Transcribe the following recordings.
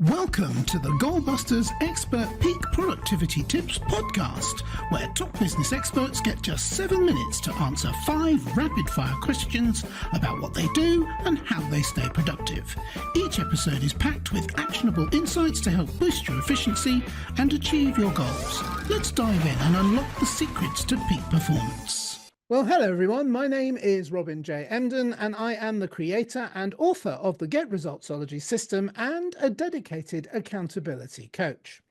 Welcome to the Goalbusters Expert Peak Productivity Tips podcast, where top business experts get just 7 minutes to answer 5 rapid-fire questions about what they do and how they stay productive. Each episode is packed with actionable insights to help boost your efficiency and achieve your goals. Let's dive in and unlock the secrets to peak performance. Well, hello everyone. My name is Robin J. Emden, and I am the creator and author of the Get Resultsology system and a dedicated accountability coach.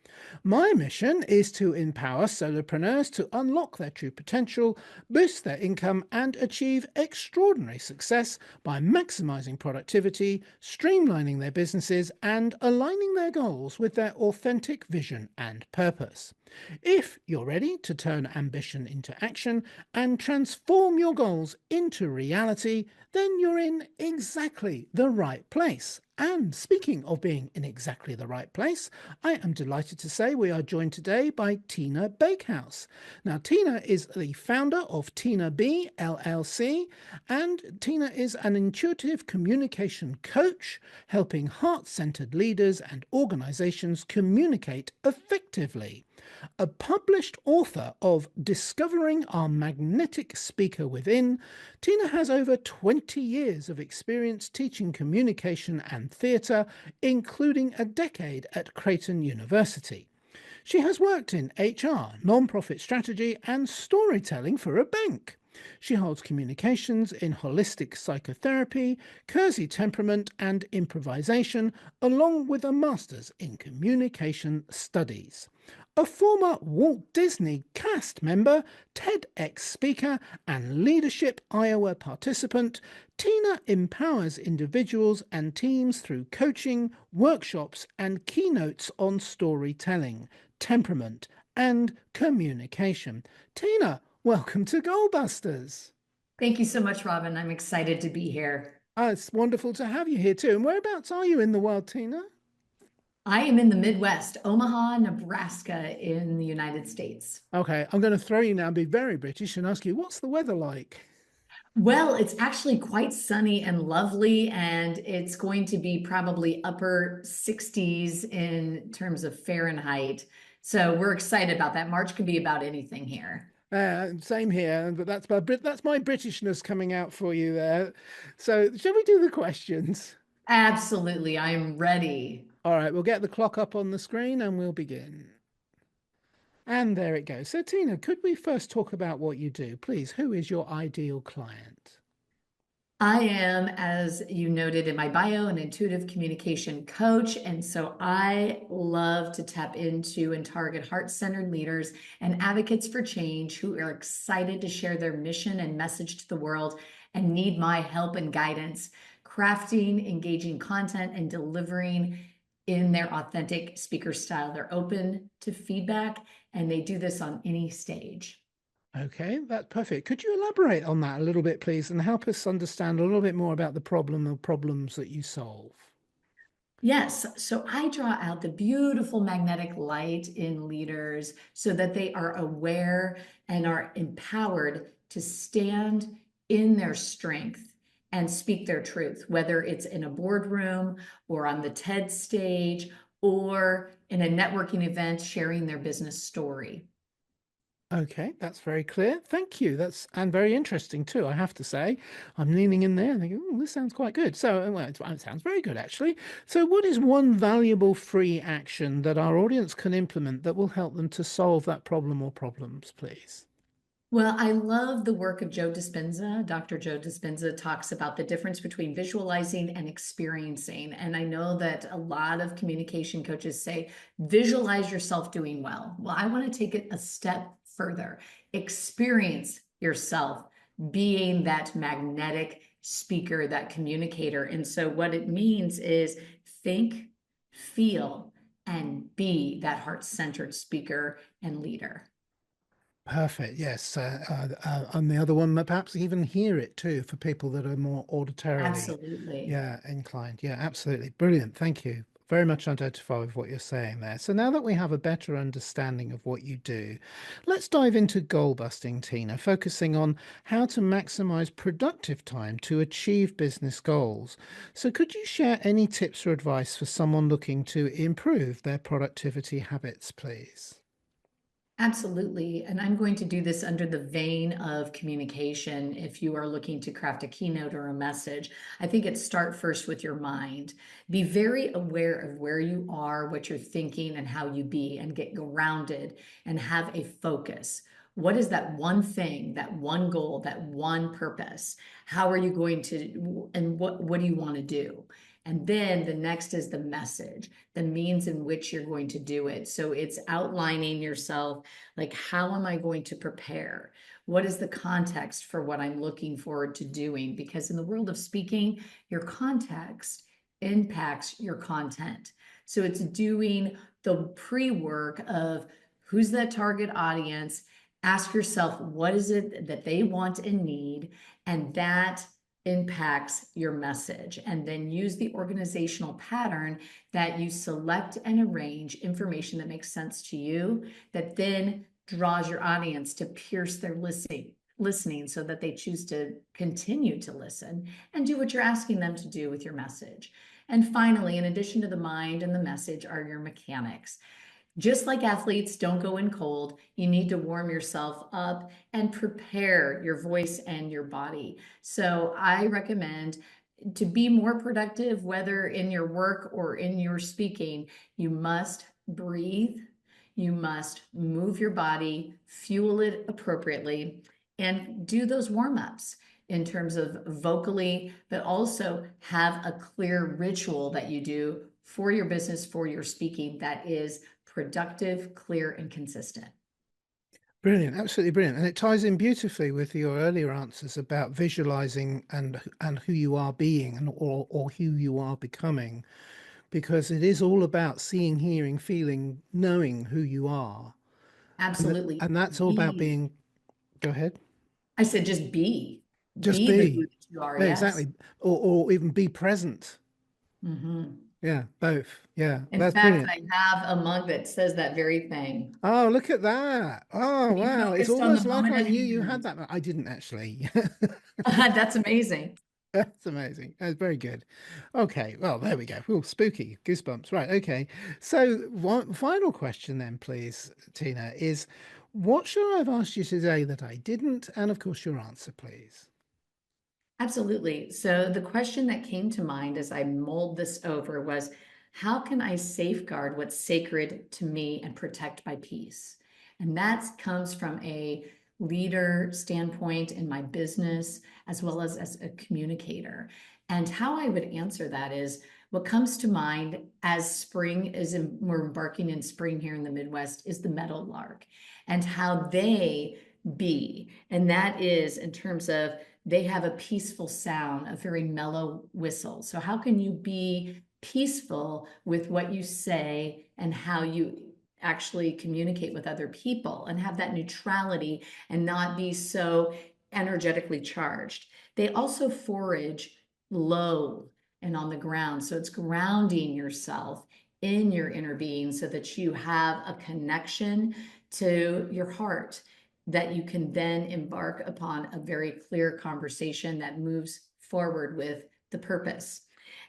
My mission is to empower solopreneurs to unlock their true potential, boost their income, and achieve extraordinary success by maximizing productivity, streamlining their businesses, and aligning their goals with their authentic vision and purpose. If you're ready to turn ambition into action and transform your goals into reality, then you're in exactly the right place. And speaking of being in exactly the right place, I am delighted to say we are joined today by Tina Bakehouse. Now, Tina is the founder of Tina B LLC, and Tina is an intuitive communication coach, helping heart-centered leaders and organizations communicate effectively. A published author of Discovering Our Magnetic Speaker Within, Tina has over 20 years of experience teaching communication and theatre, including a decade at Creighton University. She has worked in HR, non-profit strategy, and storytelling for a bank. She holds communications in holistic psychotherapy, Kersey temperament, and improvisation, along with a master's in communication studies. A former Walt Disney cast member, TEDx speaker, and Leadership Iowa participant, Tina empowers individuals and teams through coaching, workshops, and keynotes on storytelling, temperament, and communication. Tina, welcome to Goalbusters. Thank you so much, Robin. I'm excited to be here. It's wonderful to have you here too. And whereabouts are you in the world, Tina? I am in the Midwest, Omaha, Nebraska in the United States. Okay, I'm going to throw you now and be very British and ask you, what's the weather like? Well, it's actually quite sunny and lovely, and it's going to be probably upper 60s in terms of Fahrenheit. So we're excited about that. March can be about anything here. Same here, but that's my Britishness coming out for you there. So shall we do the questions? Absolutely. I am ready. All right, we'll get the clock up on the screen and we'll begin. And there it goes. So Tina, could we first talk about what you do? Please, who is your ideal client? I am, as you noted in my bio, an intuitive communication coach. And so I love to tap into and target heart-centered leaders and advocates for change who are excited to share their mission and message to the world and need my help and guidance, crafting, engaging content, and delivering in their authentic speaker style. They're open to feedback, and they do this on any stage. Okay, that's perfect. Could you elaborate on that a little bit, please, and help us understand a little bit more about the problem or problems that you solve? Yes, so I draw out the beautiful magnetic light in leaders so that they are aware and are empowered to stand in their strength and speak their truth, whether it's in a boardroom or on the TED stage or in a networking event sharing their business story. Okay, that's very clear. Thank you. And very interesting too, I have to say. I'm leaning in there and thinking, oh, this sounds quite good. So, well, it sounds very good, actually. So what is one valuable free action that our audience can implement that will help them to solve that problem or problems, please? Well, I love the work of Joe Dispenza. Dr. Joe Dispenza talks about the difference between visualizing and experiencing. And I know that a lot of communication coaches say, visualize yourself doing well. Well, I want to take it a step further. Experience yourself being that magnetic speaker, that communicator. And so what it means is think, feel, and be that heart-centered speaker and leader. Perfect. Yes. And the other one, perhaps even hear it too for people that are more auditorily Absolutely. inclined. Yeah, absolutely. Brilliant. Thank you. very much identify with what you're saying there. So now that we have a better understanding of what you do, let's dive into goal busting, Tina, focusing on how to maximize productive time to achieve business goals. So could you share any tips or advice for someone looking to improve their productivity habits, please? Absolutely. And I'm going to do this under the vein of communication. If you are looking to craft a keynote or a message, I think it's start first with your mind. Be very aware of where you are, what you're thinking, and how you be, and get grounded and have a focus. What is that one thing, that one goal, that one purpose? How are you going to, and what do you want to do? And then the next is the message, the means in which you're going to do it. So it's outlining yourself, like, how am I going to prepare? What is the context for what I'm looking forward to doing? Because in the world of speaking, your context impacts your content. So it's doing the pre-work of who's that target audience. Ask yourself, what is it that they want and need? And that impacts your message. And then use the organizational pattern that you select and arrange information that makes sense to you, that then draws your audience to pierce their listening so that they choose to continue to listen and do what you're asking them to do with your message. And finally, in addition to the mind and the message, are your mechanics. Just like athletes don't go in cold, you need to warm yourself up and prepare your voice and your body. So I recommend, to be more productive, whether in your work or in your speaking, you must breathe, you must move your body, fuel it appropriately, and do those warm-ups in terms of vocally, but also have a clear ritual that you do for your business, for your speaking, that is productive, clear, and consistent. Brilliant, absolutely brilliant. And it ties in beautifully with your earlier answers about visualizing and who you are being and or who you are becoming, because it is all about seeing, hearing, feeling, knowing who you are. Absolutely. And that's all about Be. being, go ahead, I said just be. just Be the who be. that you are, Yeah, yes. exactly. Or even be present. Mhm. Yeah, both. Yeah, In that's fact, brilliant. I have a mug that says that very thing. Oh, look at that. Oh, Be wow. It's focused on the almost like moment I at knew you had hand. that. I didn't actually. That's amazing. That's amazing. That's very good. Okay, well, there we go. Oh, spooky goosebumps. Right. Okay. So, one final question then, please, Tina, is what should I have asked you today that I didn't? And of course, your answer, please. Absolutely. So the question that came to mind as I mulled this over was, how can I safeguard what's sacred to me and protect my peace? And that comes from a leader standpoint in my business, as well as a communicator. And how I would answer that is, what comes to mind as spring is we're embarking in spring here in the Midwest, is the meadowlark and how they be. And that is in terms of, they have a peaceful sound, a very mellow whistle. So how can you be peaceful with what you say and how you actually communicate with other people and have that neutrality and not be so energetically charged? They also forage low and on the ground. So it's grounding yourself in your inner being so that you have a connection to your heart, that you can then embark upon a very clear conversation that moves forward with the purpose.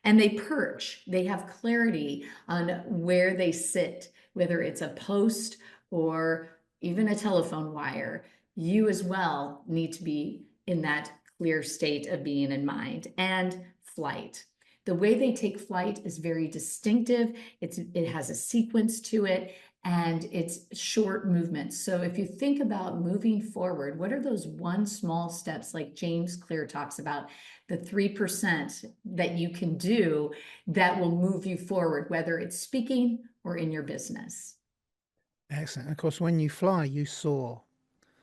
And they perch, they have clarity on where they sit, whether it's a post or even a telephone wire. You as well need to be in that clear state of being in mind. And flight. The way they take flight is very distinctive. It has a sequence to it, and it's short movements. So if you think about moving forward, what are those one small steps, like James Clear talks about, the 3% that you can do that will move you forward, whether it's speaking or in your business? Excellent. Of course, when you fly, you soar.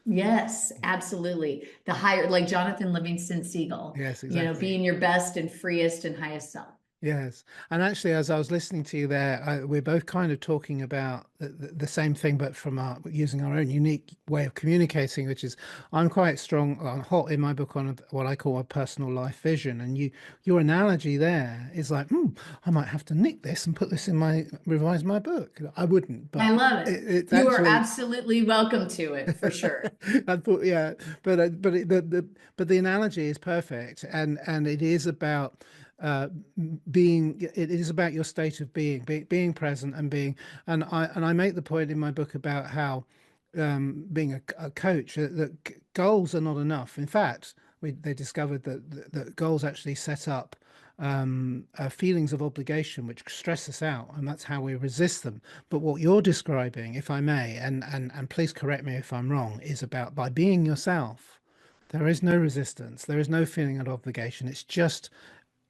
Yes, absolutely. The higher, like Jonathan Livingston Seagull, Yes, you know, exactly. being your best and freest and highest self. Yes. And actually, as I was listening to you there, we're both kind of talking about the same thing, but from using our own unique way of communicating, which is I'm quite strong on hot in my book on what I call a personal life vision. And your analogy there is like, I might have to nick this and put this in revise my book. I wouldn't, I but love it. it's You are actually absolutely welcome to it for sure. I thought, yeah, but the analogy is perfect, and it is about being. It is about your state of being present, and being. And I make the point in my book about how being a coach that goals are not enough. In fact, they discovered that goals actually set up feelings of obligation which stress us out, and that's how we resist them. But what you're describing, if I may, and please correct me if I'm wrong, is about by being yourself, there is no resistance, there is no feeling of obligation. It's just,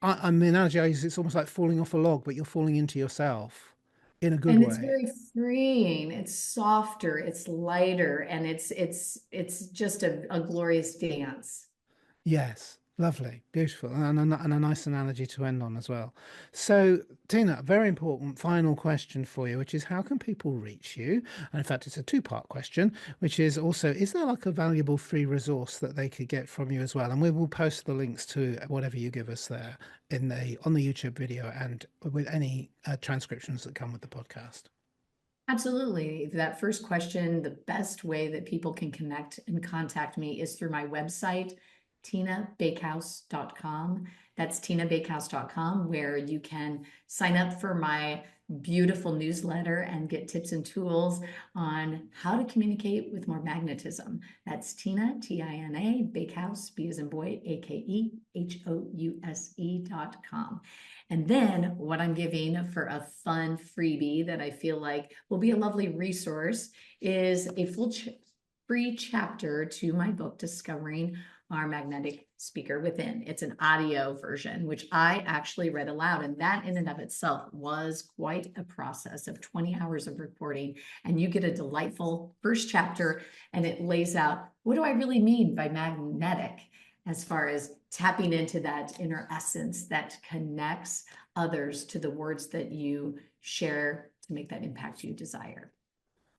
the analogy I use, it's almost like falling off a log, but you're falling into yourself in a good And it's way. very freeing. It's softer, it's lighter, and it's just a glorious dance. Yes, lovely, beautiful, and a nice analogy to end on as well. So, Tina, very important final question for you, which is how can people reach you? And in fact, it's a two-part question, which is also, is there like a valuable free resource that they could get from you as well? And we will post the links to whatever you give us there on the YouTube video and with any transcriptions that come with the podcast. Absolutely. That first question, the best way that people can connect and contact me is through my website, tinabakehouse.com. That's tinabakehouse.com, where you can sign up for my beautiful newsletter and get tips and tools on how to communicate with more magnetism. That's Tina, Tina, Bakehouse, B as in boy, AKEHOUSE.com. And then what I'm giving for a fun freebie that I feel like will be a lovely resource is a full free chapter to my book, Discovering Our Magnetic Speaker Within. It's an audio version, which I actually read aloud. And that in and of itself was quite a process of 20 hours of recording. And you get a delightful first chapter, and it lays out, what do I really mean by magnetic, as far as tapping into that inner essence that connects others to the words that you share to make that impact you desire.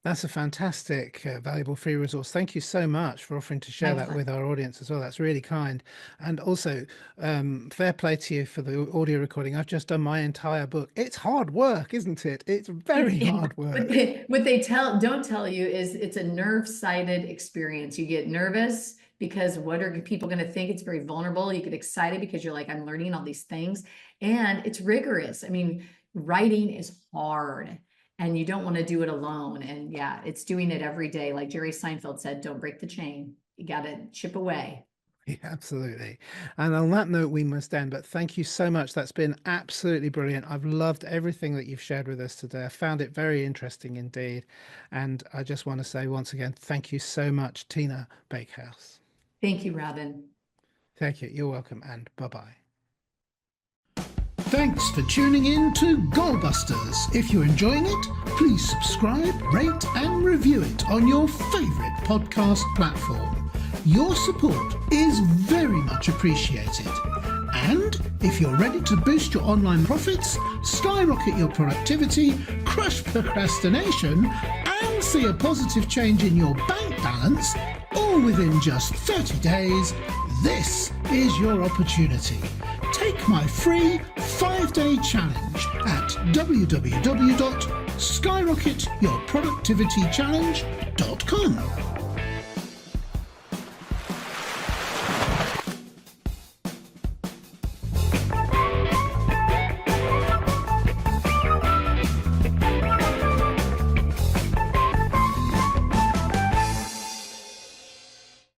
That's a fantastic, valuable free resource. Thank you so much for offering to share My that pleasure. with our audience as well. That's really kind. And also, fair play to you for the audio recording. I've just done my entire book. It's hard work, isn't it? It's very hard work. What they don't tell you is it's a nerve-sided experience. You get nervous because what are people going to think? It's very vulnerable. You get excited because you're like, I'm learning all these things, and it's rigorous. I mean, writing is hard, and you don't want to do it alone. And yeah, it's doing it every day. Like Jerry Seinfeld said, don't break the chain. You got to chip away. Yeah, absolutely. And on that note, we must end. But thank you so much. That's been absolutely brilliant. I've loved everything that you've shared with us today. I found it very interesting indeed. And I just want to say once again, thank you so much, Tina Bakehouse. Thank you, Robin. Thank you. You're welcome. And bye-bye. Thanks for tuning in to Goalbusters. If you're enjoying it, please subscribe, rate and review it on your favourite podcast platform. Your support is very much appreciated. And if you're ready to boost your online profits, skyrocket your productivity, crush procrastination, and see a positive change in your bank balance, all within just 30 days, this is your opportunity. Take my free 5-day challenge at www.skyrocketyourproductivitychallenge.com.